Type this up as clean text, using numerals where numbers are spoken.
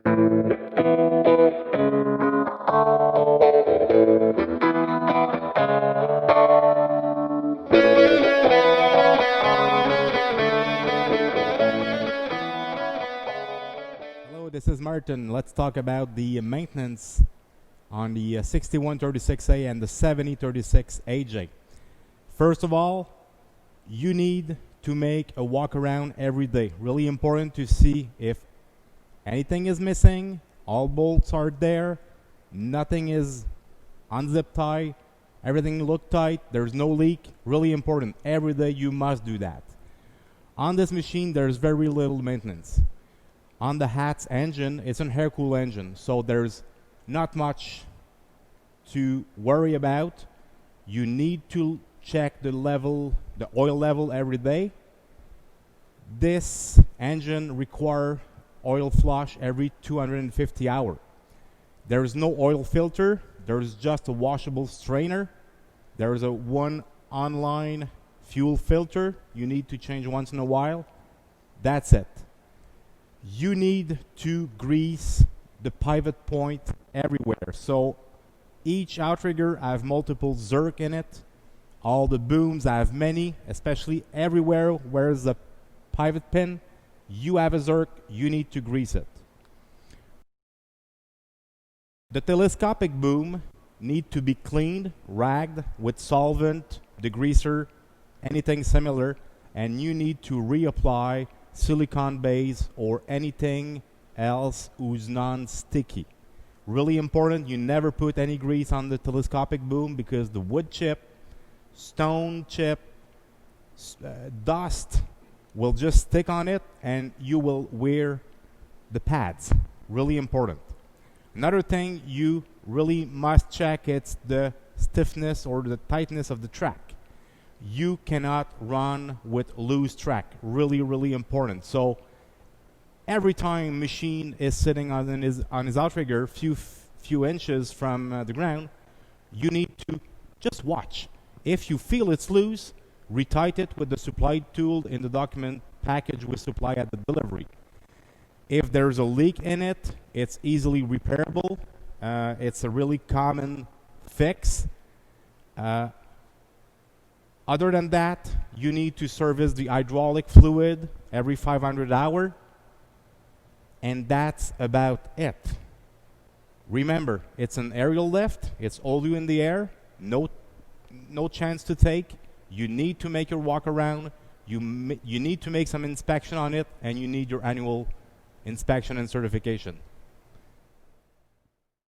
Hello, this is Martin. Let's talk about the maintenance on the 6136A and the 7036AJ. First of all, you need to make a walk around every day. Really important to see if anything is missing, all bolts are there, nothing is unzip tight, everything look tight, there's no leak. Really important. Every day you must do that. On this machine, there's very little maintenance. On the HATS engine, it's an air-cooled engine, so there's not much to worry about. You need to check the oil level every day. This engine requires oil flush every 250 hours. There is no oil filter. There is just a washable strainer. There is one online fuel filter you need to change once in a while. That's it. You need to grease the pivot point everywhere. So each outrigger have multiple zerk in it. All the booms have many, especially everywhere where there's a pivot pin. You have a zerk, you need to grease it. The telescopic boom need to be cleaned, ragged with solvent, degreaser, anything similar, and you need to reapply silicone base or anything else who's non-sticky. Really important, you never put any grease on the telescopic boom because the wood chip, stone chip, dust will just stick on it and you will wear the pads. Really important. Another thing you really must check, it's the stiffness or the tightness of the track. You cannot run with loose track. Really, really important. So every time machine is sitting on his outrigger few inches from the ground, you need to just watch. If you feel it's loose, retight it with the supplied tool in the document package we supply at the delivery. If there's a leak in it, it's easily repairable. It's a really common fix. Other than that, you need to service the hydraulic fluid every 500 hours. And that's about it. Remember, it's an aerial lift. It's all you in the air. No chance to take. You need to make your walk around. You need to make some inspection on it, and you need your annual inspection and certification.